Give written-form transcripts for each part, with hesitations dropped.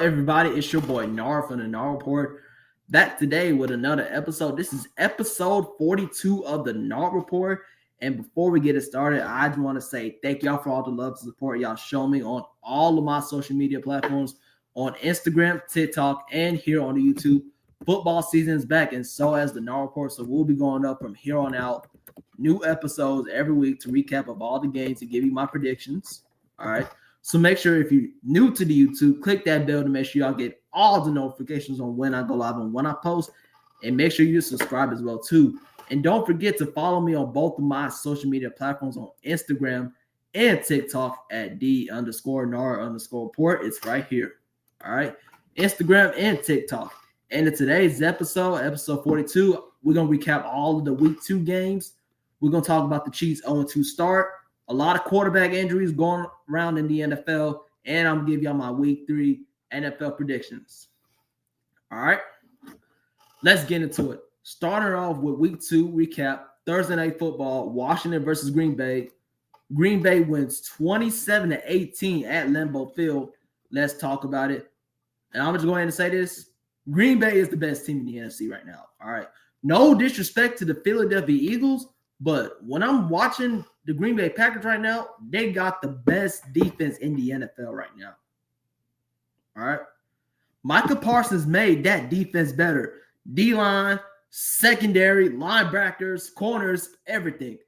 everybody? It's your boy Nar from the Nar Report. Back today with another episode. This is episode 42 of the Nar Report. And before we get it started, I just want to say thank y'all for all the love and support y'all show me on all of my social media platforms, on Instagram, TikTok, and here on the YouTube. Football season is back, and so has the Nar Report. So we'll be going up from here on out. New episodes every week to recap of all the games and give you my predictions. All right. So make sure if you're new to the YouTube, click that bell to make sure y'all get all the notifications on when I go live and when I post. And make sure you subscribe as well too. And don't forget to follow me on both of my social media platforms on Instagram and TikTok at D_NAR_report. It's right here. All right. Instagram and TikTok. And in today's episode 42, we're going to recap all of the week 2 games. We're going to talk about the Chiefs 0-2 start. A lot of quarterback injuries going around in the NFL, and I'm going to give y'all my week 3 NFL predictions. All right, let's get into it. Starting off with week 2 recap, Thursday Night Football, Washington versus Green Bay. Green Bay wins 27-18 at Lambeau Field. Let's talk about it. And I'm just going ahead and say this. Green Bay is the best team in the NFC right now. All right. No disrespect to the Philadelphia Eagles, but when I'm watching the Green Bay Packers right now, they got the best defense in the NFL right now. All right. Micah Parsons made that defense better. D-line, secondary, linebackers, corners, everything.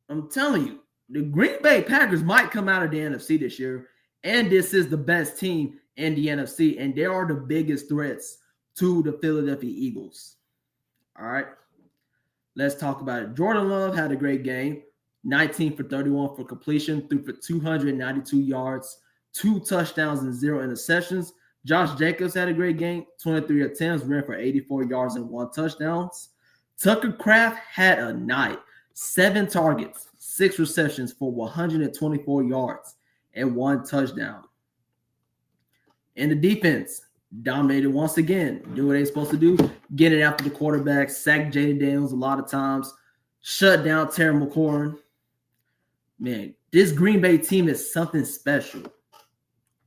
I'm telling you, the Green Bay Packers might come out of the NFC this year, and this is the best team in the NFC, and they are the biggest threats to the Philadelphia Eagles. All right. Let's talk about it. Jordan Love had a great game. 19 for 31 for completion, threw for 292 yards, 2 touchdowns, and 0 interceptions. Josh Jacobs had a great game. 23 attempts, ran for 84 yards and 1 touchdown. Tucker Kraft had a night. 7 targets, 6 receptions for 124 yards and 1 touchdown. And the defense dominated once again. Do what they're supposed to do. Get it after the quarterback. Sack Jaden Daniels a lot of times. Shut down Terry McLaurin. Man, this Green Bay team is something special.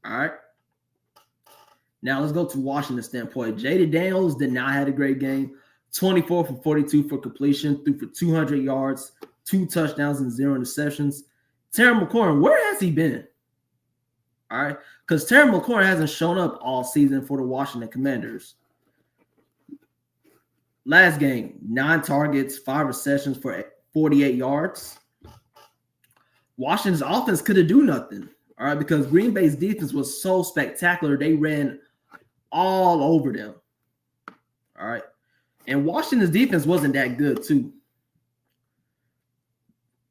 All right. Now let's go to Washington standpoint. Jaden Daniels did not have a great game. 24 for 42 for completion. Threw for 200 yards, 2 touchdowns, and 0 interceptions. Terry McLaurin, where has he been? All right, because Terry McLaurin hasn't shown up all season for the Washington Commanders. Last game, 9 targets, 5 receptions for 48 yards. Washington's offense couldn't do nothing, all right, because Green Bay's defense was so spectacular. They ran all over them, all right. And Washington's defense wasn't that good, too.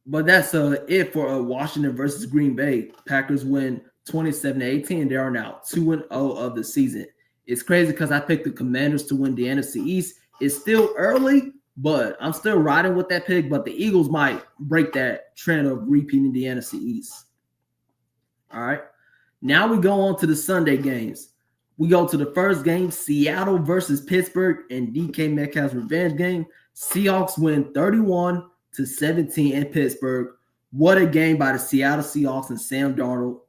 But that's it for Washington versus Green Bay. Packers win 27-18. They are now 2-0 of the season. It's crazy because I picked the Commanders to win the NFC East. It's still early, but I'm still riding with that pick. But the Eagles might break that trend of repeating the NFC East. All right. Now we go on to the Sunday games. We go to the first game, Seattle versus Pittsburgh and DK Metcalf's revenge game. Seahawks win 31-17 in Pittsburgh. What a game by the Seattle Seahawks and Sam Darnold.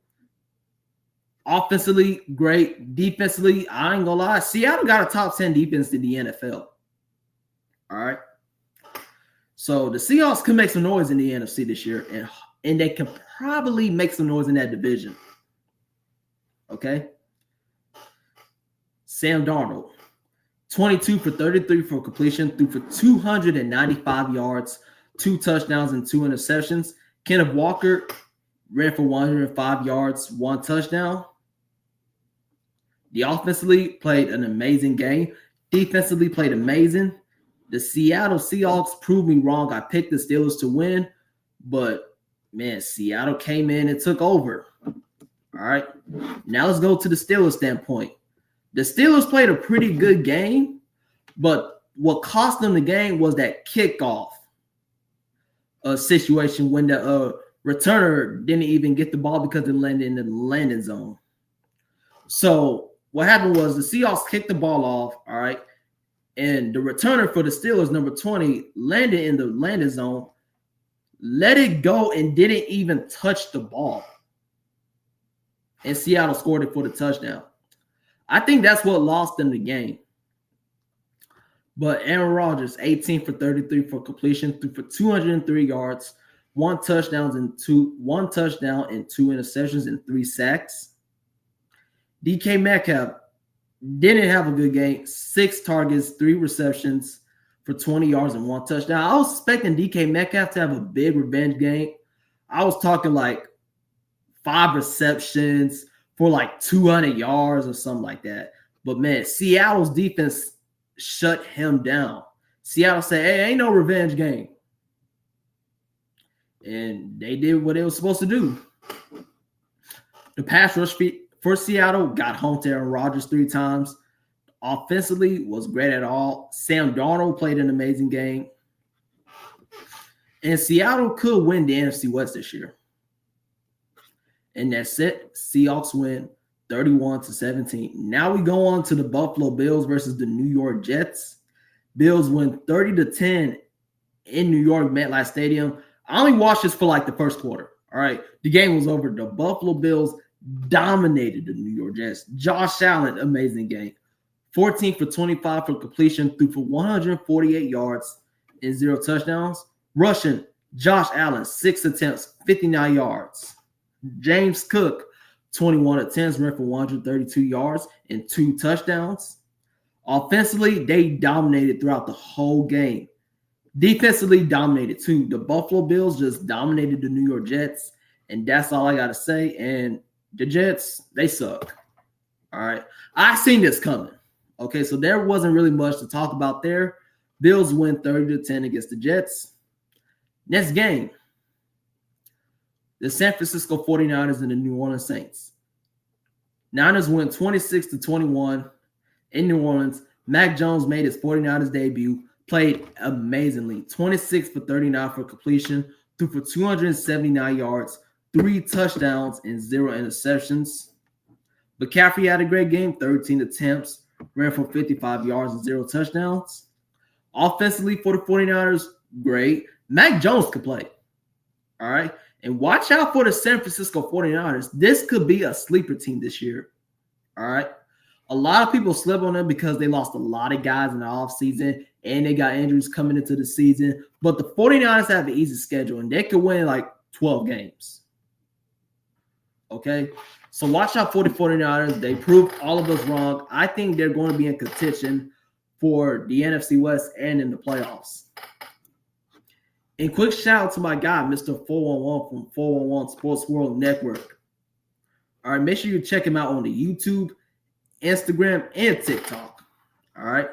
Offensively, great. Defensively, I ain't gonna lie. Seattle got a top 10 defense in the NFL. All right. So the Seahawks can make some noise in the NFC this year, and they can probably make some noise in that division. Okay. Sam Darnold, 22 for 33 for completion, threw for 295 yards, 2 touchdowns, and 2 interceptions. Kenneth Walker ran for 105 yards, 1 touchdown. The offensively played an amazing game. Defensively played amazing. The Seattle Seahawks proved me wrong. I picked the Steelers to win, but, man, Seattle came in and took over. All right. Now let's go to the Steelers standpoint. The Steelers played a pretty good game, but what cost them the game was that kickoff situation when the returner didn't even get the ball because it landed in the landing zone. So what happened was the Seahawks kicked the ball off, all right, and the returner for the Steelers, number 20, landed in the landing zone, let it go, and didn't even touch the ball. and Seattle scored it for the touchdown. I think that's what lost them the game. But Aaron Rodgers, 18 for 33 for completion, threw for 203 yards, one touchdown and two interceptions and 3 sacks. DK Metcalf didn't have a good game. 6 targets, 3 receptions for 20 yards and 1 touchdown. I was expecting DK Metcalf to have a big revenge game. I was talking like 5 receptions for like 200 yards or something like that. But man, Seattle's defense shut him down. Seattle said, hey, ain't no revenge game. And they did what they were supposed to do. The pass rush for Seattle got home to Aaron Rodgers 3 times. Offensively was great at all. Sam Darnold played an amazing game. And Seattle could win the NFC West this year. And that's it. Seahawks win 31-17. Now we go on to the Buffalo Bills versus the New York Jets. Bills win 30-10 in New York MetLife Stadium. I only watched this for like the first quarter. All right. The game was over. The Buffalo Bills dominated the New York Jets. Josh Allen, amazing game. 14 for 25 for completion, threw for 148 yards and 0 touchdowns. Rushing, Josh Allen, 6 attempts, 59 yards. James Cook, 21 attempts, ran for 132 yards and 2 touchdowns. Offensively, they dominated throughout the whole game. Defensively, dominated too. The Buffalo Bills just dominated the New York Jets, and that's all I got to say. And the Jets, they suck. All right. I seen this coming. Okay, so there wasn't really much to talk about there. Bills win 30-10 against the Jets. Next game, the San Francisco 49ers and the New Orleans Saints. Niners win 26-21 in New Orleans. Mac Jones made his 49ers debut, played amazingly. 26 for 39 for completion, threw for 279 yards, 3 touchdowns, and 0 interceptions. McCaffrey had a great game, 13 attempts, ran for 55 yards and 0 touchdowns. Offensively for the 49ers, great. Mac Jones could play. All right. And watch out for the San Francisco 49ers. This could be a sleeper team this year. All right. A lot of people slip on them because they lost a lot of guys in the offseason and they got injuries coming into the season. But the 49ers have an easy schedule and they could win like 12 games. Okay. So watch out for the 49ers. They proved all of us wrong. I think they're going to be in contention for the NFC West and in the playoffs. And quick shout out to my guy, Mr. 411 from 411 Sports World Network. All right, make sure you check him out on the YouTube, Instagram, and TikTok. All right.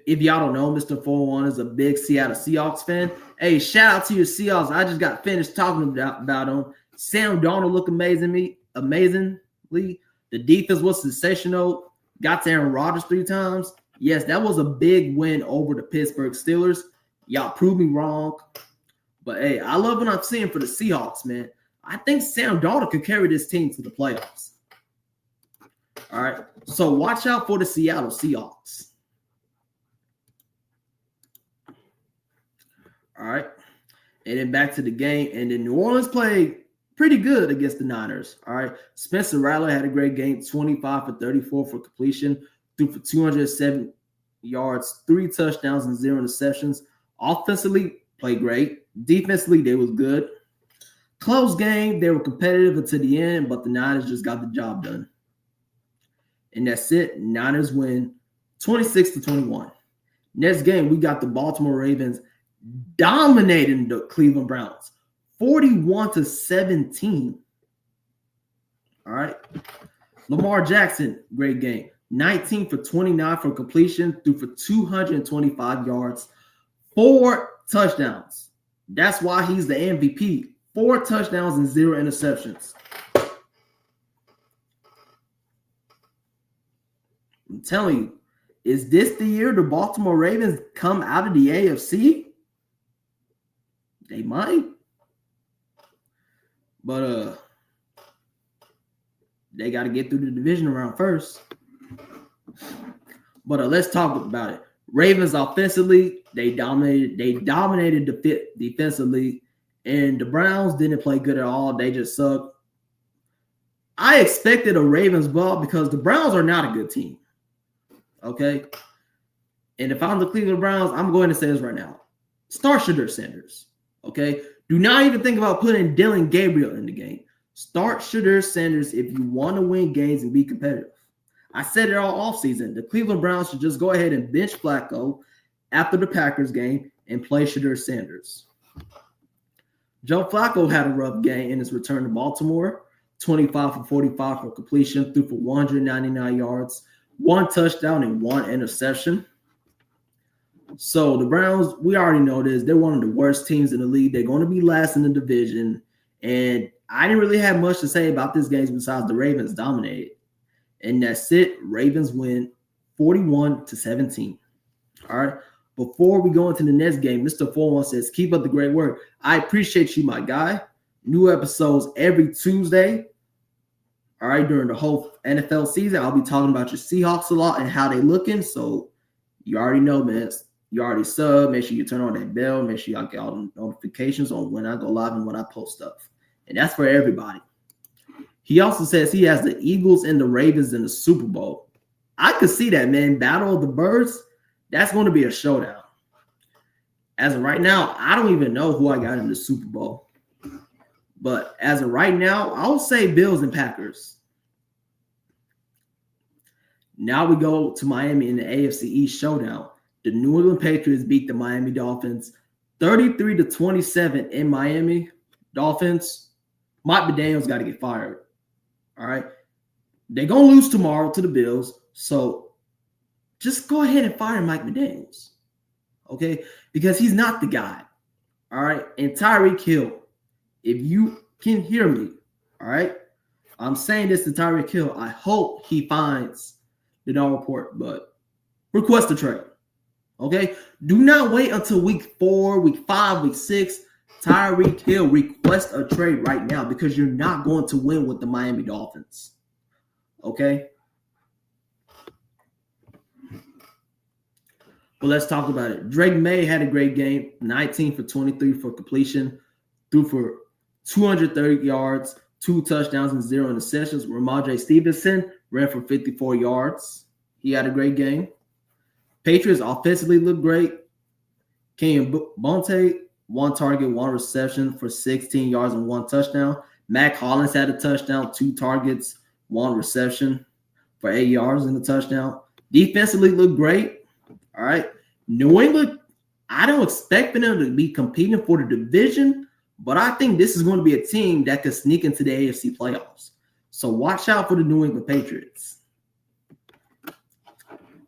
If y'all don't know, Mr. 411 is a big Seattle Seahawks fan. Hey, shout out to your Seahawks. I just got finished talking about them. Sam Darnold looked amazingly. The defense was sensational. Got to Aaron Rodgers 3 times. Yes, that was a big win over the Pittsburgh Steelers. Y'all proved me wrong. But, hey, I love what I'm seeing for the Seahawks, man. I think Sam Darnold could carry this team to the playoffs. All right. So watch out for the Seattle Seahawks. All right. And then back to the game. And then New Orleans played pretty good against the Niners. All right. Spencer Rattler had a great game, 25 for 34 for completion, threw for 207 yards, 3 touchdowns, and 0 interceptions. Offensively, played great. Defensively, they was good. Close game. They were competitive until the end, but the Niners just got the job done. And that's it. Niners win 26-21. Next game, we got the Baltimore Ravens dominating the Cleveland Browns, 41-17. All right. Lamar Jackson, great game. 19 for 29 for completion, threw for 225 yards, 4 touchdowns. That's why he's the MVP. 4 touchdowns and 0 interceptions. I'm telling you, is this the year the Baltimore Ravens come out of the AFC? They might. But they got to get through the division round first. But let's talk about it. Ravens offensively, they dominated defensively, and the Browns didn't play good at all. They just sucked. I expected a Ravens ball because the Browns are not a good team. Okay. And if I'm the Cleveland Browns, I'm going to say this right now. Start Shedeur Sanders. Okay. Do not even think about putting Dylan Gabriel in the game. Start Shedeur Sanders if you want to win games and be competitive. I said it all offseason. The Cleveland Browns should just go ahead and bench Flacco after the Packers game and play Shedeur Sanders. Joe Flacco had a rough game in his return to Baltimore. 25 for 45 for completion, threw for 199 yards, 1 touchdown, and 1 interception. So the Browns, we already know this. They're one of the worst teams in the league. They're going to be last in the division. And I didn't really have much to say about this game besides the Ravens dominated. And that's it. Ravens win 41-17. All right. Before we go into the next game, Mr. 41 says, keep up the great work. I appreciate you, my guy. New episodes every Tuesday. All right. During the whole NFL season, I'll be talking about your Seahawks a lot and how they looking. So you already know, man. You already sub. Make sure you turn on that bell. Make sure y'all get all the notifications on when I go live and when I post stuff. And that's for everybody. He also says he has the Eagles and the Ravens in the Super Bowl. I could see that, man. Battle of the Birds. That's going to be a showdown. As of right now, I don't even know who I got in the Super Bowl. But as of right now, I'll say Bills and Packers. Now we go to Miami in the AFC East showdown. The New England Patriots beat the Miami Dolphins 33-27 in Miami. Dolphins, Mike McDaniels got to get fired. All right. They're going to lose tomorrow to the Bills. So just go ahead and fire Mike McDaniels. Okay. Because he's not the guy. All right. And Tyreek Hill, if you can hear me, all right, I'm saying this to Tyreek Hill. I hope he finds the Dog Report, but request a trade. Okay. Do not wait until week 4, week 5, week 6. Tyreek Hill, request a trade right now because you're not going to win with the Miami Dolphins. Okay? But let's talk about it. Drake May had a great game, 19 for 23 for completion, threw for 230 yards, 2 touchdowns, and 0 interceptions. Ramondre Stevenson ran for 54 yards. He had a great game. Patriots offensively looked great. Kenyon Bonte, 1 target, 1 reception for 16 yards and 1 touchdown. Mac Hollins had a touchdown, 2 targets, 1 reception for 8 yards and a touchdown. Defensively looked great. All right. New England, I don't expect them to be competing for the division, but I think this is going to be a team that could sneak into the AFC playoffs. So watch out for the New England Patriots.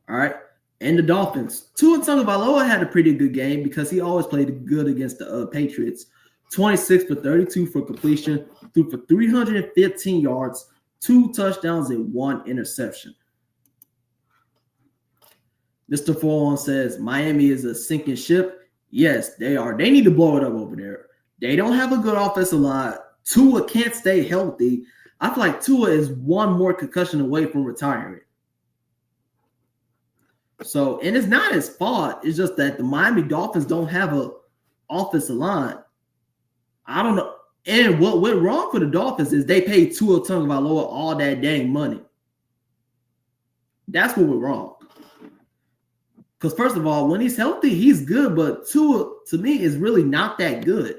All right. And the Dolphins. Tua Tagovailoa had a pretty good game because he always played good against the Patriots. 26 for 32 for completion, threw for 315 yards, 2 touchdowns, and 1 interception. Mr. 41 says Miami is a sinking ship. Yes, they are. They need to blow it up over there. They don't have a good offensive line. Tua can't stay healthy. I feel like Tua is 1 more concussion away from retiring. So, and it's not his fault. It's just that the Miami Dolphins don't have a offensive line. I don't know. And what went wrong for the Dolphins is they paid Tua Tagovailoa all that dang money. That's what went wrong. Because first of all, when he's healthy, he's good. But Tua, to me, is really not that good.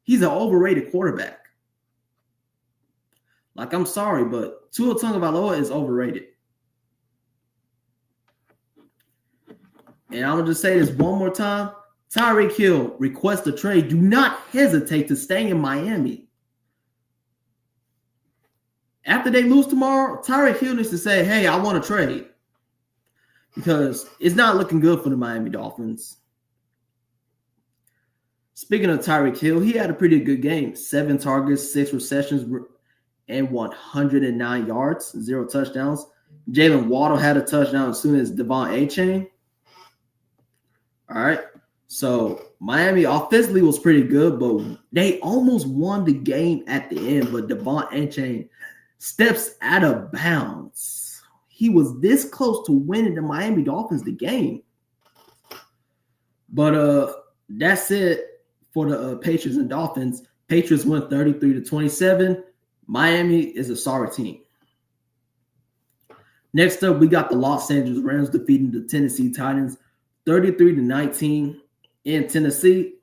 He's an overrated quarterback. Like, I'm sorry, but Tua Tagovailoa is overrated. And I'm going to just say this one more time. Tyreek Hill, request a trade. Do not hesitate to stay in Miami. After they lose tomorrow, Tyreek Hill needs to say, hey, I want to trade. Because it's not looking good for the Miami Dolphins. Speaking of Tyreek Hill, he had a pretty good game. 7 targets, 6 receptions, and 109 yards, 0 touchdowns. Jalen Waddle had a touchdown as soon as Devon Achane. All right. So Miami offensively was pretty good, but they almost won the game at the end. But Devon Achane steps out of bounds. He was this close to winning the Miami Dolphins the game. But that's it for the Patriots and Dolphins. Patriots win 33-27. Miami is a sorry team. Next up, we got the Los Angeles Rams defeating the Tennessee Titans 33-19 in Tennessee.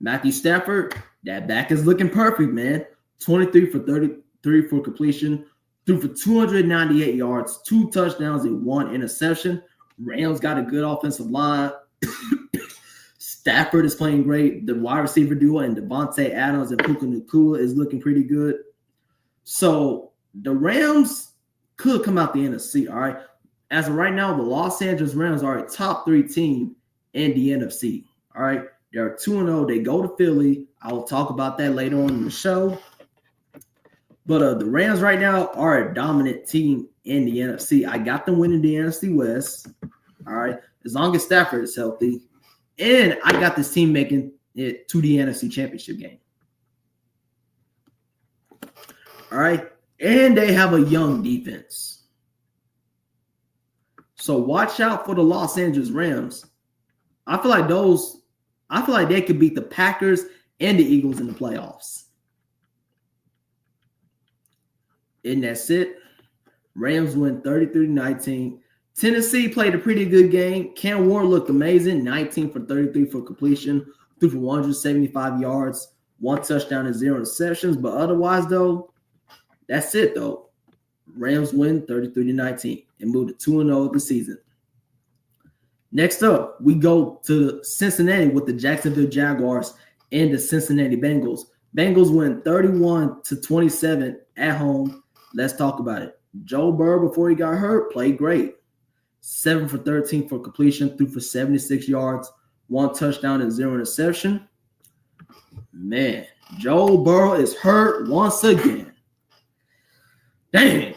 Matthew Stafford, that back is looking perfect, man. 23 for 33 for completion, threw for 298 yards, 2 touchdowns, and 1 interception. Rams got a good offensive line. Stafford is playing great. The wide receiver duo and Devontae Adams and Puka Nacua is looking pretty good. So the Rams could come out the NFC, all right? As of right now, the Los Angeles Rams are a top 3 team in the NFC, all right? They're 2-0. They go to Philly. I will talk about that later on in the show. But the Rams right now are a dominant team in the NFC. I got them winning the NFC West, all right, as long as Stafford is healthy. And I got this team making it to the NFC Championship game. All right. And they have a young defense. So watch out for the Los Angeles Rams. I feel like they could beat the Packers and the Eagles in the playoffs. And that's it. Rams win 33-19. Tennessee played a pretty good game. Cam Warren looked amazing. 19 for 33 for completion. Threw for 175 yards. 1 touchdown and 0 interceptions. But otherwise, though, that's it, though. Rams win 33-19 and move to 2-0 of the season. Next up, we go to Cincinnati with the Jacksonville Jaguars and the Cincinnati Bengals. Bengals win 31-27 at home. Let's talk about it. Joe Burrow, before he got hurt, played great. 7 for 13 for completion, threw for 76 yards, 1 touchdown and 0 interception. Man, Joe Burrow is hurt once again. Dang.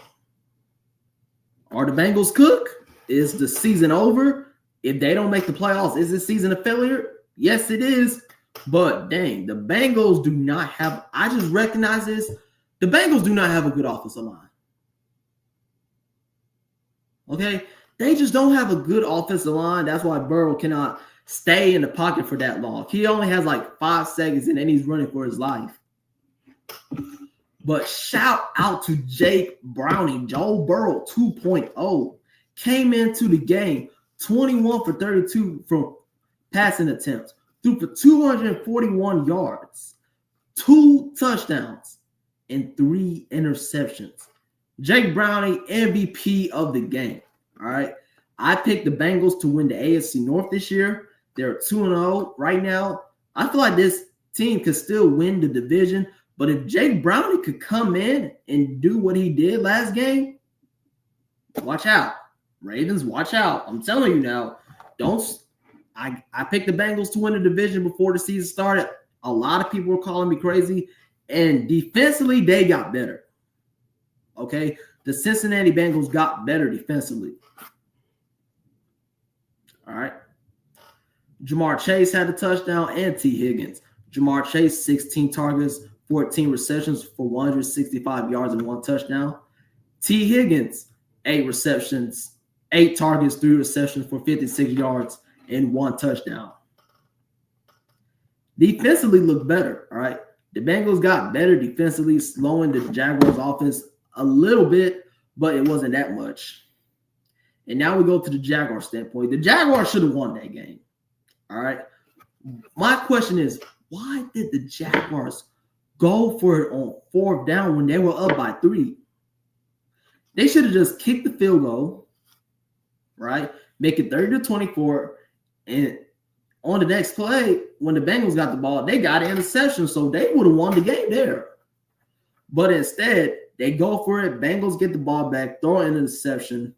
Are the Bengals cooked? Is the season over? If they don't make the playoffs, is this season a failure? Yes, it is. But dang, the Bengals do not have, I just recognize this. The Bengals do not have a good offensive line. Okay? They just don't have a good offensive line. That's why Burrow cannot stay in the pocket for that long. He only has like 5 seconds and then he's running for his life. But shout out to Jake Browning, Joe Burrow 2.0. Came into the game 21 for 32 from passing attempts. Threw for 241 yards, 2 touchdowns, and 3 interceptions. Jake Browning, MVP of the game. All right. I picked the Bengals to win the AFC North this year. They're 2-0 right now. I feel like this team could still win the division. But if Jake Browning could come in and do what he did last game, watch out. Ravens, watch out. I'm telling you now, I picked the Bengals to win the division before the season started. A lot of people were calling me crazy. And defensively, they got better. Okay? The Cincinnati Bengals got better defensively. All right. Jamar Chase had a touchdown and T. Higgins. Jamar Chase, 16 targets, 14 receptions for 165 yards and 1 touchdown. T. Higgins, 8 receptions, 8 targets, 3 receptions for 56 yards and 1 touchdown. Defensively looked better, all right? The Bengals got better defensively, slowing the Jaguars' offense a little bit, but it wasn't that much. And now we go to the Jaguars standpoint. The Jaguars should have won that game, all right? My question is, why did the Jaguars go for it on 4th down when they were up by 3? They should have just kicked the field goal, right? Make it 30-24, and on the next play, when the Bengals got the ball, they got an interception, so they would have won the game there. But instead, they go for it. Bengals get the ball back, throw an interception,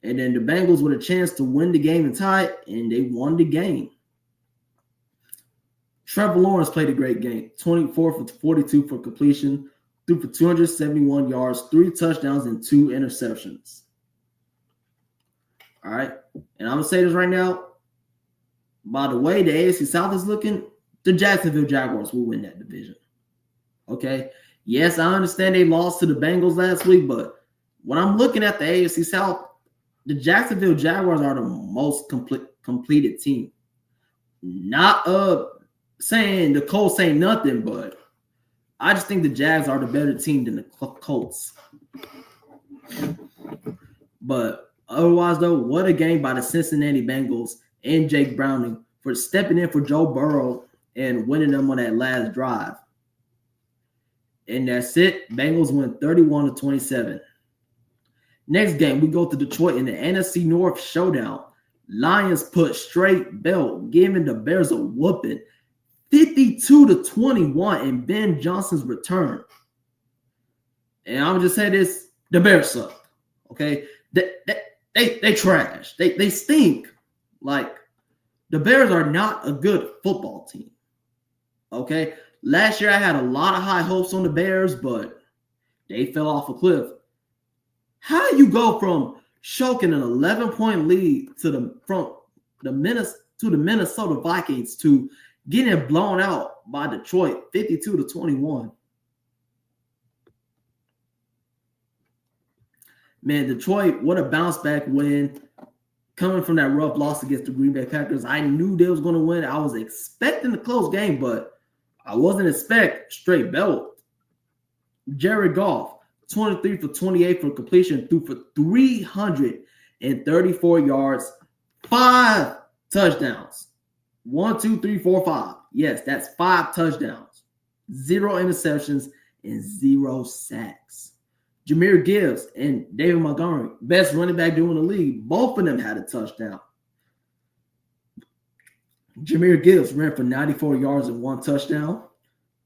and then the Bengals with a chance to win the game and tie it, and they won the game. Trevor Lawrence played a great game. 24 for 42 for completion, threw for 271 yards, 3 touchdowns, and 2 interceptions. All right. And I'm going to say this right now. By the way the AFC South is looking, the Jacksonville Jaguars will win that division. Okay. Yes, I understand they lost to the Bengals last week, but when I'm looking at the AFC South, the Jacksonville Jaguars are the most completed team. Not saying the Colts ain't nothing, but I just think the Jags are the better team than the Colts. But otherwise, though, what a game by the Cincinnati Bengals and Jake Browning for stepping in for Joe Burrow and winning them on that last drive. And that's it. Bengals win 31-27. Next game, we go to Detroit in the NFC North showdown. Lions put straight belt, giving the Bears a whooping. 52-21 in Ben Johnson's return. And I'm just say this, the Bears suck. Okay? They trash. They stink. Like, the Bears are not a good football team. Okay? Last year I had a lot of high hopes on the Bears, but they fell off a cliff. How do you go from choking an 11-point lead to the Minnesota Vikings to getting blown out by Detroit 52-21? Man, Detroit, what a bounce back win. Coming from that rough loss against the Green Bay Packers, I knew they was going to win. I was expecting a close game, but I wasn't expecting straight belt. Jared Goff, 23 for 28 for completion, threw for 334 yards, 5 touchdowns. 1, 2, 3, 4, 5. Yes, that's 5 touchdowns, 0 interceptions, and 0 sacks. Jahmyr Gibbs and David Montgomery, best running back in the league, both of them had a touchdown. Jahmyr Gibbs ran for 94 yards and 1 touchdown.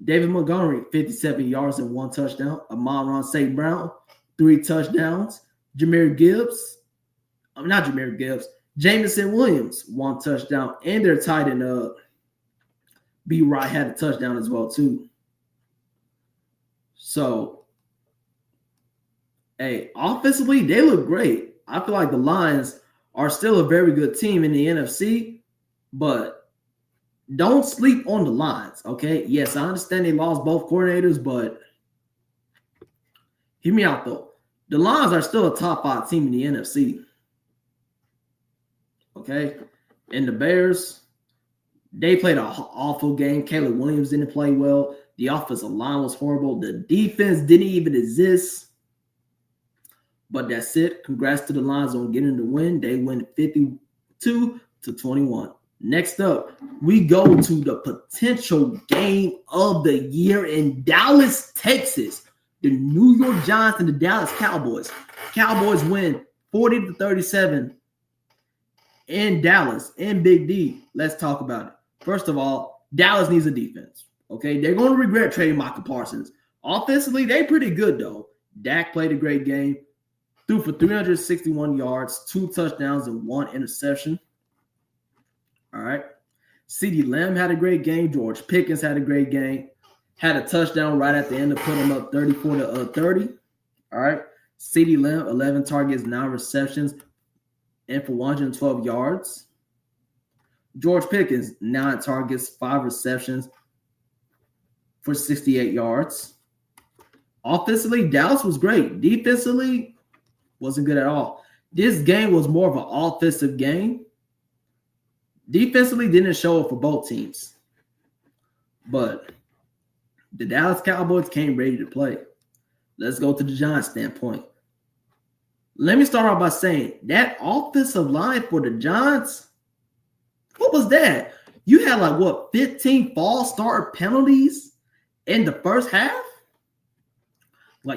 David Montgomery, 57 yards and 1 touchdown. Amon-Ra St. Brown, 3 touchdowns. Jameson Williams, 1 touchdown. And their tight end, B. Wright, had a touchdown as well, too. So, hey, offensively, they look great. I feel like the Lions are still a very good team in the NFC, but don't sleep on the Lions, okay? Yes, I understand they lost both coordinators, but hear me out, though. The Lions are still a top 5 team in the NFC, okay? And the Bears, they played an awful game. Caleb Williams didn't play well. The offensive line was horrible. The defense didn't even exist. But that's it. Congrats to the Lions on getting the win. They win 52-21. Next up, we go to the potential game of the year in Dallas, Texas. The New York Giants and the Dallas Cowboys. Cowboys win 40-37 in Dallas, in Big D. Let's talk about it. First of all, Dallas needs a defense. Okay, they're going to regret trading Michael Parsons. Offensively, they're pretty good, though. Dak played a great game. Threw for 361 yards, 2 touchdowns, and 1 interception. All right. CeeDee Lamb had a great game. George Pickens had a great game. Had a touchdown right at the end to put him up 34-30. All right. CeeDee Lamb, 11 targets, 9 receptions, and for 112 yards. George Pickens, 9 targets, 5 receptions for 68 yards. Offensively, Dallas was great. Defensively, wasn't good at all. This game was more of an offensive game. Defensively, didn't show up for both teams. But the Dallas Cowboys came ready to play. Let's go to the Giants standpoint. Let me start off by saying that offensive line for the Giants, what was that? You had 15 false start penalties in the first half?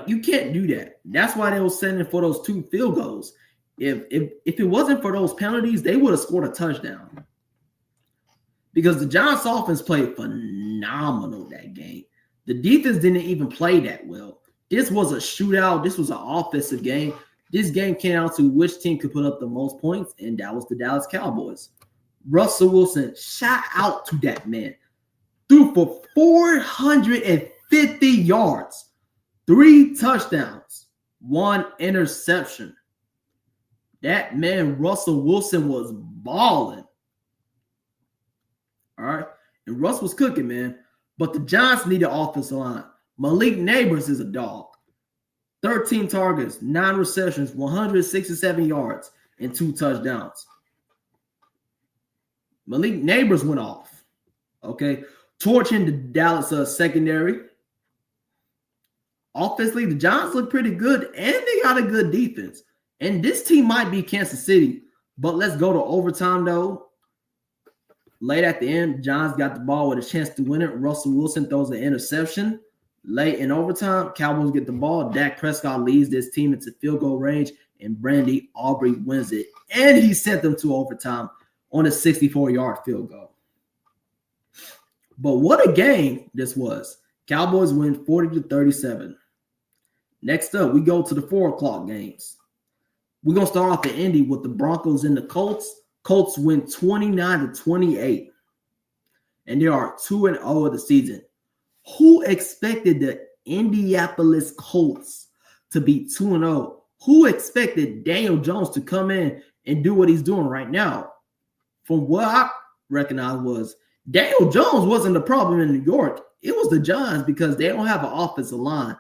You can't do that. That's why they were sending for those 2 field goals. If it wasn't for those penalties, they would have scored a touchdown. Because the Giants offense played phenomenal that game. The defense didn't even play that well. This was a shootout. This was an offensive game. This game came down to which team could put up the most points, and that was the Dallas Cowboys. Russell Wilson, shout out to that man. Threw for 450 yards. 3 touchdowns, 1 interception. That man, Russell Wilson, was balling. All right. And Russ was cooking, man. But the Giants need an offensive line. Malik Neighbors is a dog. 13 targets, 9 receptions, 167 yards, and 2 touchdowns. Malik Neighbors went off. Okay. Torching the Dallas secondary. Offensively, the Giants look pretty good, and they got a good defense. And this team might be Kansas City, but let's go to overtime, though. Late at the end, Giants got the ball with a chance to win it. Russell Wilson throws an interception. Late in overtime, Cowboys get the ball. Dak Prescott leads this team into field goal range, and Brandy Aubrey wins it. And he sent them to overtime on a 64-yard field goal. But what a game this was. Cowboys win 40-37. Next up, we go to the 4 o'clock games. We're going to start off in Indy with the Broncos and the Colts. Colts win 29-28. And they are 2-0 of the season. Who expected the Indianapolis Colts to be 2-0? Who expected Daniel Jones to come in and do what he's doing right now? From what I recognize was Daniel Jones wasn't the problem in New York. It was the Giants because they don't have an offensive line.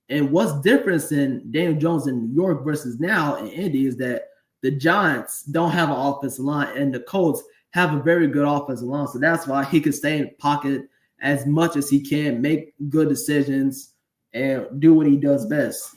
And what's different in Daniel Jones in New York versus now in Indy is that the Giants don't have an offensive line and the Colts have a very good offensive line. So that's why he can stay in the pocket as much as he can, make good decisions, and do what he does best.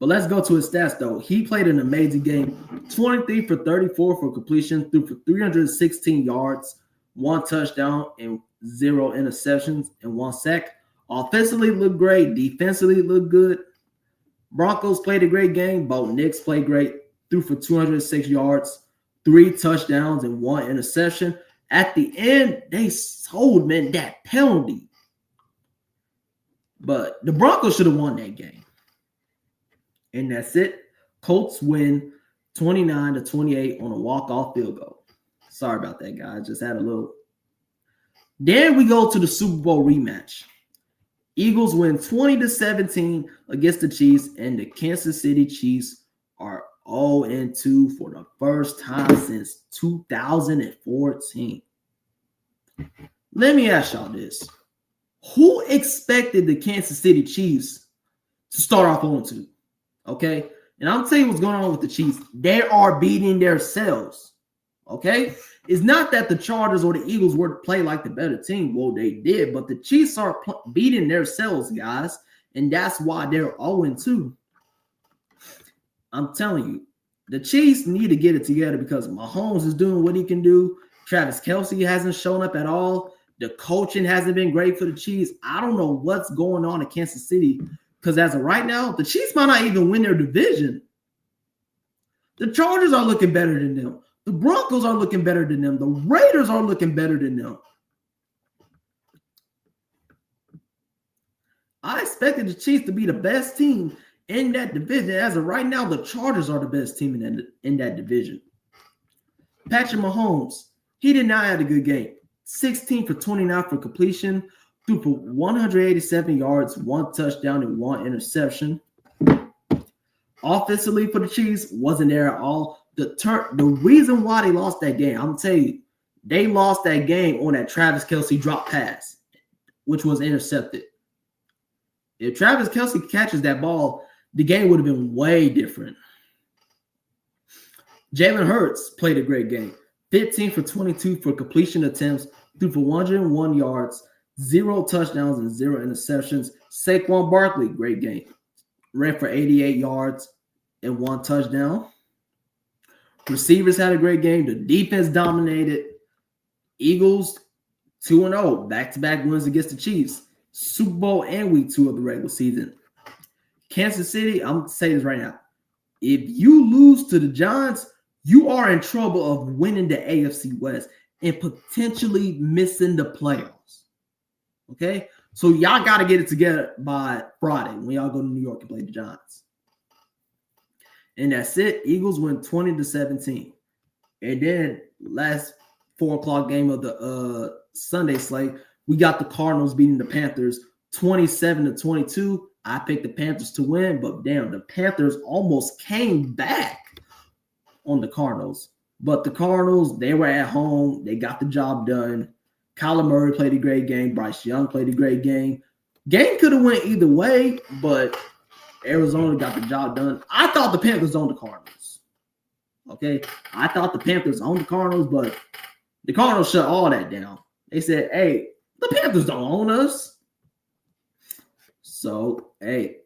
But let's go to his stats, though. He played an amazing game. 23 for 34 for completion, threw for 316 yards, 1 touchdown, and 0 interceptions, and 1 sack. Offensively looked great. Defensively looked good. Broncos played a great game. Bo Nix played great. Threw for 206 yards, 3 touchdowns, and 1 interception. At the end, they sold, man, that penalty. But the Broncos should have won that game. And that's it. Colts win 29-28 on a walk-off field goal. Sorry about that, guys. Just had a little. Then we go to the Super Bowl rematch. Eagles win 20-17 against the Chiefs, and the Kansas City Chiefs are 0-2 for the first time since 2014. Let me ask y'all this. Who expected the Kansas City Chiefs to start off 0-2? Okay? And I'll tell you what's going on with the Chiefs. They are beating themselves. Okay? It's not that the Chargers or the Eagles were to play like the better team. Well, they did, but the Chiefs are beating themselves, guys, and that's why they're 0-2. I'm telling you, the Chiefs need to get it together because Mahomes is doing what he can do. Travis Kelce hasn't shown up at all. The coaching hasn't been great for the Chiefs. I don't know what's going on in Kansas City because as of right now, the Chiefs might not even win their division. The Chargers are looking better than them. The Broncos are looking better than them. The Raiders are looking better than them. I expected the Chiefs to be the best team in that division. As of right now, the Chargers are the best team in that division. Patrick Mahomes, he did not have a good game. 16 for 29 for completion, threw for 187 yards, 1 touchdown, and 1 interception. Offensively for the Chiefs, wasn't there at all. The reason why they lost that game, I'm going to tell you, they lost that game on that Travis Kelce drop pass, which was intercepted. If Travis Kelce catches that ball, the game would have been way different. Jalen Hurts played a great game. 15 for 22 for completion attempts, threw for 101 yards, 0 touchdowns, and 0 interceptions. Saquon Barkley, great game. Ran for 88 yards and 1 touchdown. Receivers had a great game. The defense dominated. Eagles 2-0, back-to-back wins against the Chiefs. Super Bowl and week 2 of the regular season. Kansas City, I'm going to say this right now. If you lose to the Giants, you are in trouble of winning the AFC West and potentially missing the playoffs. Okay? So y'all got to get it together by Friday when y'all go to New York and play the Giants. And that's it. Eagles win 20-17. And then last 4 o'clock game of the Sunday slate, we got the Cardinals beating the Panthers 27-22. I picked the Panthers to win, but damn, the Panthers almost came back on the Cardinals. But the Cardinals, they were at home. They got the job done. Kyler Murray played a great game. Bryce Young played a great game. Game could have went either way, but Arizona got the job done. I thought the Panthers owned the Cardinals. Okay? I thought the Panthers owned the Cardinals, but the Cardinals shut all that down. They said, hey, the Panthers don't own us. So, hey,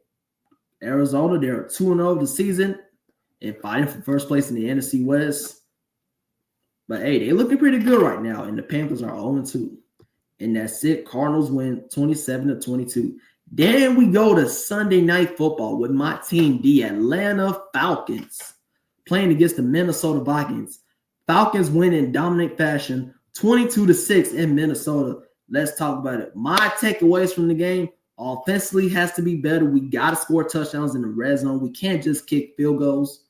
Arizona, they're 2-0 the season and fighting for first place in the NFC West. But, hey, they're looking pretty good right now, and the Panthers are 0-2. And that's it. Cardinals win 27-22. Then we go to Sunday Night Football with my team, the Atlanta Falcons, playing against the Minnesota Vikings. Falcons win in dominant fashion, 22-6 in Minnesota. Let's talk about it. My takeaways from the game: offensively has to be better. We got to score touchdowns in the red zone. We can't just kick field goals.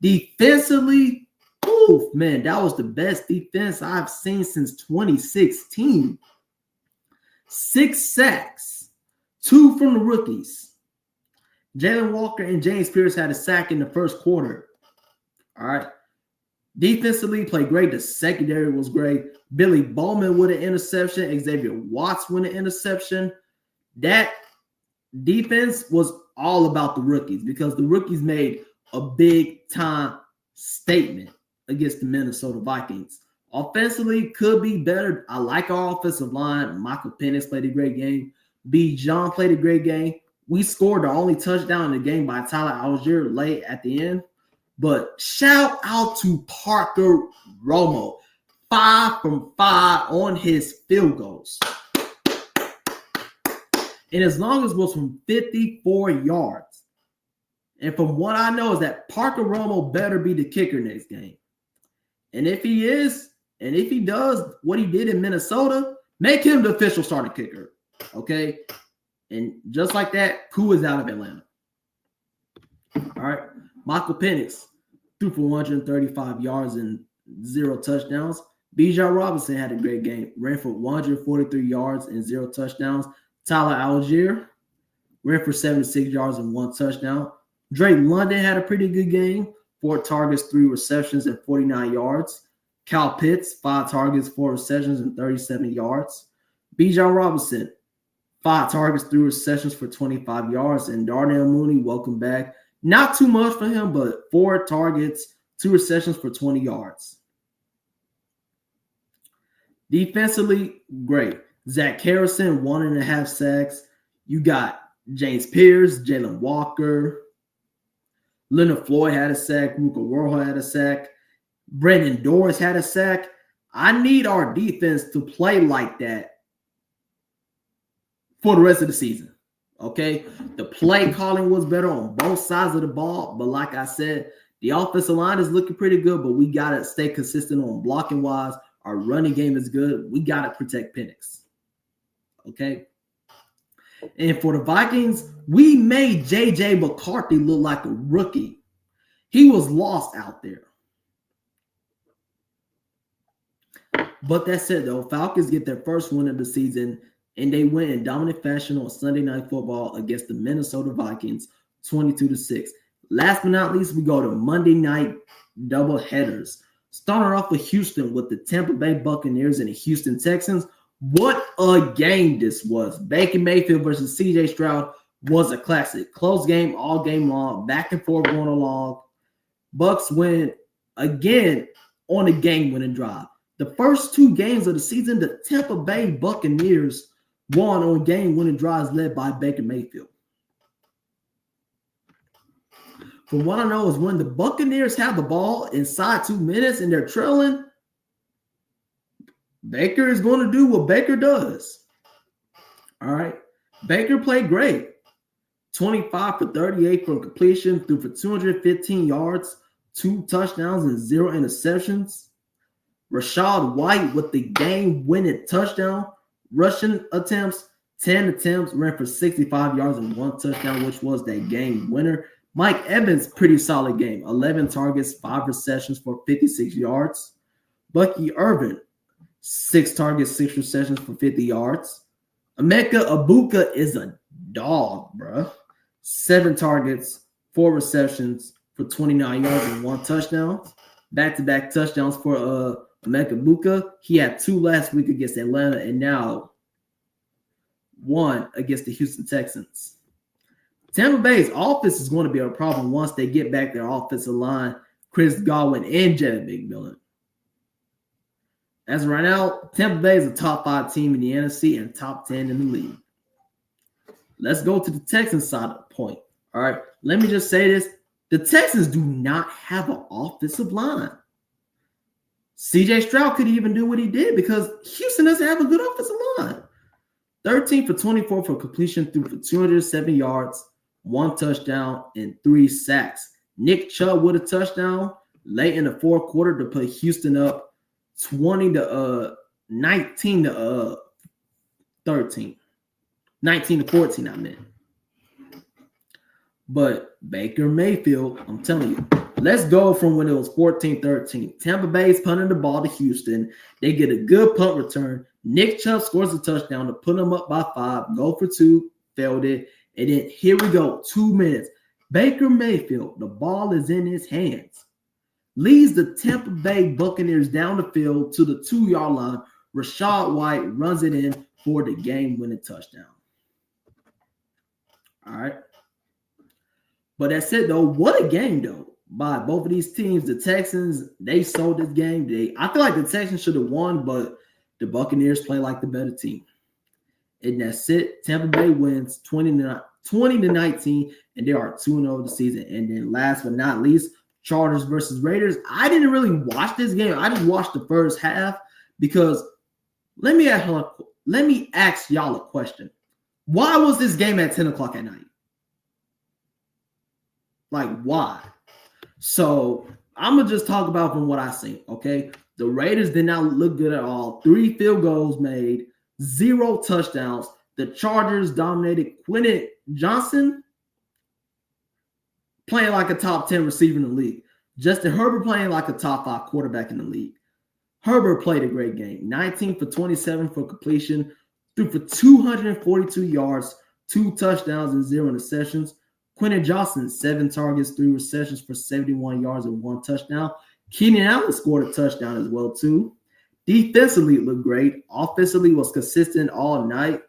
Defensively, oof, man, that was the best defense I've seen since 2016. 6 sacks, 2 from the rookies. Jalen Walker and James Pierce had a sack in the first quarter. All right. Defensively, played great. The secondary was great. Billy Bowman with an interception. Xavier Watts with an interception. That defense was all about the rookies because the rookies made a big-time statement against the Minnesota Vikings. Offensively, could be better. I like our offensive line. Michael Penix played a great game. B. John played a great game. We scored the only touchdown in the game by Tyler Algier late at the end. But shout out to Parker Romo. 5 from 5 on his field goals. And as long as it was from 54 yards. And from what I know is that Parker Romo better be the kicker next game. And if he is, and if he does what he did in Minnesota, make him the official starting kicker. Okay? And just like that, Koo is out of Atlanta. All right. Michael Penix threw for 135 yards and 0 touchdowns. Bijan Robinson had a great game. Ran for 143 yards and 0 touchdowns. Tyler Algier ran for 76 yards and 1 touchdown. Drake London had a pretty good game. 4 targets, 3 receptions, and 49 yards. Kyle Pitts, 5 targets, 4 receptions, and 37 yards. Bijan Robinson, 5 targets, 3 receptions for 25 yards. And Darnell Mooney, welcome back. Not too much for him, but 4 targets, 2 receptions for 20 yards. Defensively, great. Zach Harrison, 1.5 sacks. You got James Pierce, Jalen Walker. Leonard Floyd had a sack. Ruka Warhol had a sack. Brandon Doris had a sack. I need our defense to play like that for the rest of the season. Okay? The play calling was better on both sides of the ball. But like I said, the offensive line is looking pretty good, but we got to stay consistent on blocking wise. Our running game is good. We got to protect Penix. Okay? And for the Vikings, we made J.J. McCarthy look like a rookie. He was lost out there. But that said, though, Falcons get their first win of the season, and they win in dominant fashion on Sunday Night Football against the Minnesota Vikings, 22-6. Last but not least, we go to Monday night doubleheaders. Starting off with Houston with the Tampa Bay Buccaneers and the Houston Texans. What a game this was. Baker Mayfield versus C.J. Stroud was a classic. Close game all game long, back and forth going along. Bucs win again on a game-winning drive. The first 2 games of the season, the Tampa Bay Buccaneers won on game-winning drives led by Baker Mayfield. From what I know is when the Buccaneers have the ball inside 2 minutes and they're trailing, Baker is going to do what Baker does. All right. Baker played great. 25 for 38 from completion, threw for 215 yards, 2 touchdowns, and 0 interceptions. Rachaad White with the game-winning touchdown. Rushing attempts, 10 attempts, ran for 65 yards and 1 touchdown, which was that game winner. Mike Evans, pretty solid game. 11 targets, 5 receptions for 56 yards. Bucky Irvin, 6 targets, 6 receptions for 50 yards. Emeka Egbuka is a dog, bro. 7 targets, 4 receptions for 29 yards and 1 touchdown. Back-to-back touchdowns for Emeka Egbuka. He had 2 last week against Atlanta and now 1 against the Houston Texans. Tampa Bay's offense is going to be a problem once they get back their offensive line, Chris Godwin and Jared McMillan. As of right now, Tampa Bay is a top 5 team in the NFC and top 10 in the league. let's go to the Texans side of the point. All right, let me just say this. The Texans do not have an offensive line. C.J. Stroud could even do what he did because Houston doesn't have a good offensive line. 13 for 24 for completion, threw for 207 yards, 1 touchdown, and 3 sacks. Nick Chubb with a touchdown late in the fourth quarter to put Houston up 19 to 13. 19 to 14, I meant. But Baker Mayfield, I'm telling you, let's go from when it was 14-13. Tampa Bay's punting the ball to Houston. They get a good punt return. Nick Chubb scores a touchdown to put them up by 5. Go for 2, failed it. And then here we go, 2 minutes. Baker Mayfield, the ball is in his hands. Leads the Tampa Bay Buccaneers down the field to the 2-yard line. Rachaad White runs it in for the game-winning touchdown. All right. But that's it, though. What a game, though, by both of these teams. The Texans, they sold this game. I feel like the Texans should have won, but the Buccaneers play like the better team. And that's it. Tampa Bay wins 20-19, and they are 2-0 the season. And then last but not least, Chargers versus Raiders. I didn't really watch this game. I just watched the first half because let me ask y'all a question. Why was this game at 10 o'clock at night? Like, why? So I'm going to just talk about from what I seen, okay? The Raiders did not look good at all. 3 field goals made, 0 touchdowns. The Chargers dominated. Quentin Johnson playing like a top 10 receiver in the league. Justin Herbert playing like a top 5 quarterback in the league. Herbert played a great game. 19 for 27 for completion, threw for 242 yards, 2 touchdowns, and 0 interceptions. Quentin Johnson, 7 targets, 3 receptions for 71 yards and 1 touchdown. Keenan Allen scored a touchdown as well, too. Defensively, it looked great. Offensively, was consistent all night.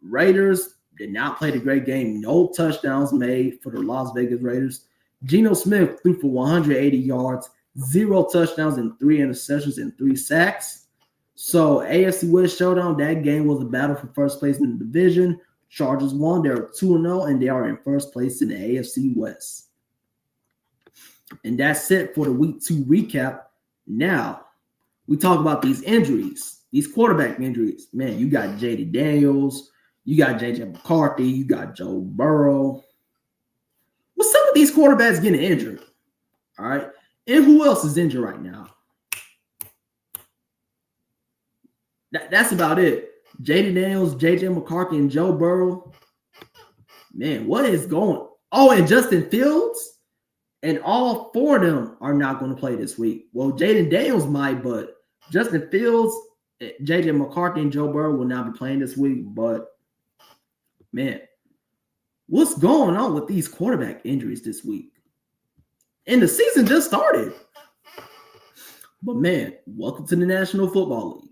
Raiders did not play the great game. No touchdowns made for the Las Vegas Raiders. Geno Smith threw for 180 yards, 0 touchdowns, and 3 interceptions and 3 sacks. So AFC West showdown, that game was a battle for first place in the division. Chargers won. They're 2-0, and they are in first place in the AFC West. And that's it for the Week 2 recap. Now, we talk about these injuries, these quarterback injuries. Man, you got J.D. Daniels. You got J.J. McCarthy. You got Joe Burrow. Well, some of these quarterbacks getting injured. All right. And who else is injured right now? That's about it. J.D. Daniels, J.J. McCarthy, and Joe Burrow. Man, what is going? Oh, and Justin Fields. And all 4 of them are not going to play this week. Well, J.D. Daniels might, but Justin Fields, J.J. McCarthy, and Joe Burrow will not be playing this week. But, man, what's going on with these quarterback injuries this week? And the season just started. But, man, welcome to the National Football League.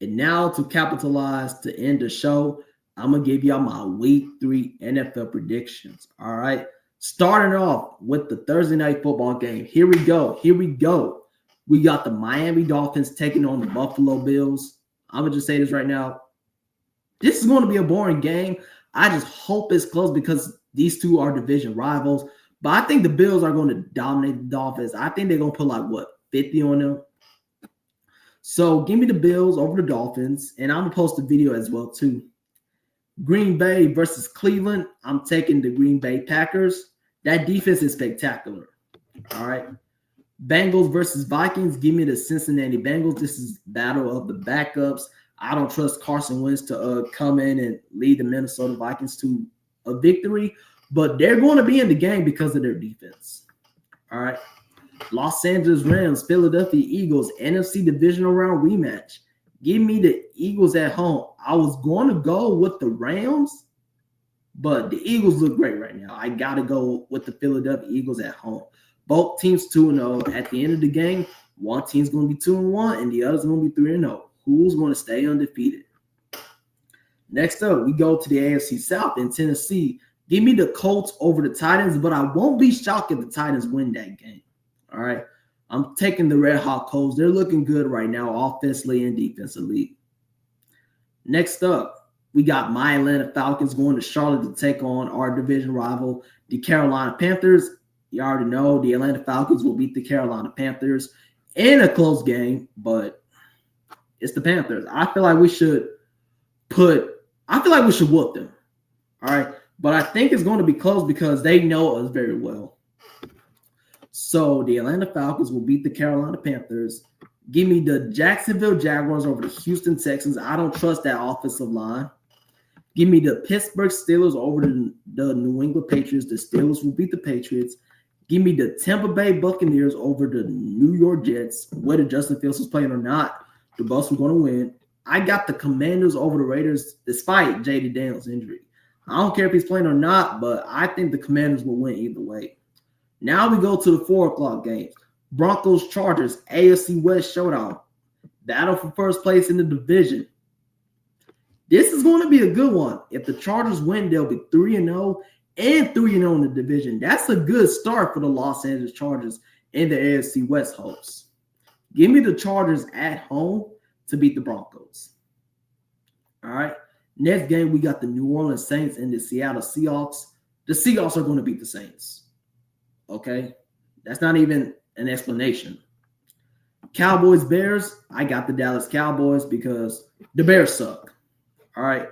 And now to capitalize to end the show, I'm going to give y'all my Week 3 NFL predictions. All right. Starting off with the Thursday night football game. Here we go. We got the Miami Dolphins taking on the Buffalo Bills. I'm going to just say this right now. This is going to be a boring game. I just hope it's close because these two are division rivals. But I think the Bills are going to dominate the Dolphins. I think they're going to put 50 on them. So give me the Bills over the Dolphins. And I'm going to post a video as well, too. Green Bay versus Cleveland. I'm taking the Green Bay Packers. That defense is spectacular. All right. Bengals versus Vikings. Give me the Cincinnati Bengals. This is battle of the backups. I don't trust Carson Wentz to come in and lead the Minnesota Vikings to a victory, but they're going to be in the game because of their defense. All right. Los Angeles Rams, Philadelphia Eagles, NFC Divisional Round rematch. Give me the Eagles at home. I was going to go with the Rams, but the Eagles look great right now. I got to go with the Philadelphia Eagles at home. Both teams 2-0. At the end of the game, one team's going to be 2-1 and the other's going to be 3-0. Who's going to stay undefeated? Next up, we go to the AFC South in Tennessee. Give me the Colts over the Titans, but I won't be shocked if the Titans win that game. All right. I'm taking the Red Hot Colts. They're looking good right now, offensively and defensively. Next up, We got my Atlanta Falcons going to Charlotte to take on our division rival, the Carolina Panthers. You already know the Atlanta Falcons will beat the Carolina Panthers in a close game, but it's the Panthers. I feel like we should whoop them. All right. But I think it's going to be close because they know us very well. So the Atlanta Falcons will beat the Carolina Panthers. Give me the Jacksonville Jaguars over the Houston Texans. I don't trust that offensive line. Give me the Pittsburgh Steelers over the New England Patriots. The Steelers will beat the Patriots. Give me the Tampa Bay Buccaneers over the New York Jets. Whether Justin Fields is playing or not, the Bucs were going to win. I got the Commanders over the Raiders despite J.D. Daniels' injury. I don't care if he's playing or not, but I think the Commanders will win either way. Now we go to the 4 o'clock games. Broncos Chargers, AFC West showdown. Battle for first place in the division. This is going to be a good one. If the Chargers win, they'll be 3-0 and 3-0 in the division. That's a good start for the Los Angeles Chargers and the AFC West hosts. Give me the Chargers at home to beat the Broncos. All right. Next game, we got the New Orleans Saints and the Seattle Seahawks. The Seahawks are going to beat the Saints. Okay? That's not even an explanation. Cowboys Bears, I got the Dallas Cowboys because the Bears suck. All right.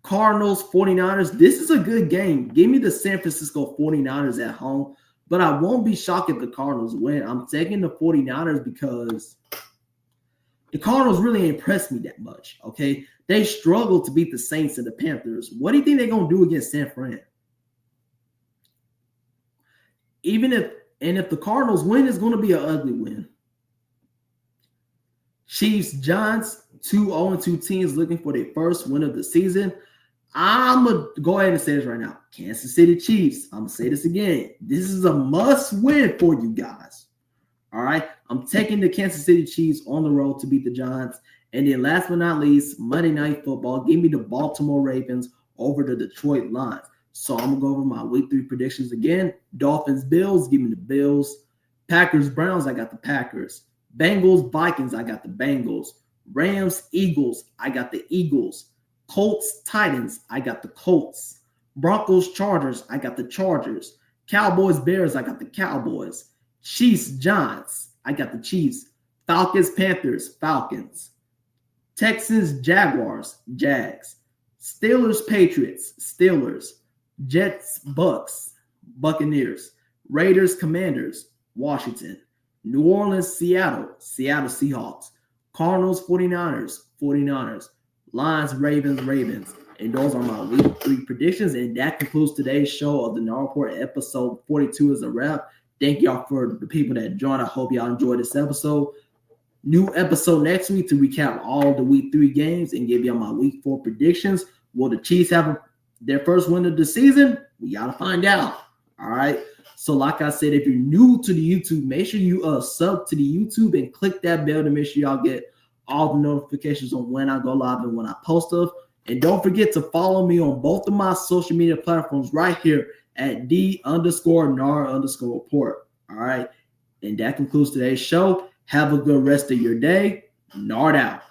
Cardinals 49ers, this is a good game. Give me the San Francisco 49ers at home, but I won't be shocked if the Cardinals win. I'm taking the 49ers because the Cardinals really impressed me that much, okay? They struggled to beat the Saints and the Panthers. What do you think they're going to do against San Fran? If the Cardinals win, it's going to be an ugly win. Chiefs, Giants, 2-0-2 teams looking for their first win of the season. I'm going to go ahead and say this right now. Kansas City Chiefs, I'm going to say this again. This is a must win for you guys. All right? I'm taking the Kansas City Chiefs on the road to beat the Giants. And then last but not least, Monday Night Football. Give me the Baltimore Ravens over the Detroit Lions. So I'm going to go over my week 3 predictions again. Dolphins, Bills, give me the Bills. Packers, Browns, I got the Packers. Bengals, Vikings, I got the Bengals. Rams, Eagles, I got the Eagles. Colts, Titans, I got the Colts. Broncos, Chargers, I got the Chargers. Cowboys, Bears, I got the Cowboys. Chiefs, Giants, I got the Chiefs. Falcons, Panthers, Falcons. Texans, Jaguars, Jags. Steelers, Patriots, Steelers. Jets, Bucks, Buccaneers. Raiders, Commanders, Washington. New Orleans, Seattle, Seattle Seahawks. Cardinals, 49ers, 49ers. Lions, Ravens, Ravens. And those are my week 3 predictions. And that concludes today's show of the Nard Report. Episode 42 is a wrap. Thank y'all for the people that joined. I hope y'all enjoyed this episode. New episode next week to recap all the week 3 games and give y'all my week 4 predictions. Will the Chiefs have their first win of the season? We got to find out. All right. So like I said, if you're new to the YouTube, make sure you sub to the YouTube and click that bell to make sure y'all get all the notifications on when I go live and when I post stuff. And don't forget to follow me on both of my social media platforms right here at _Nard_Report. All right. And that concludes today's show. Have a good rest of your day. Nard out.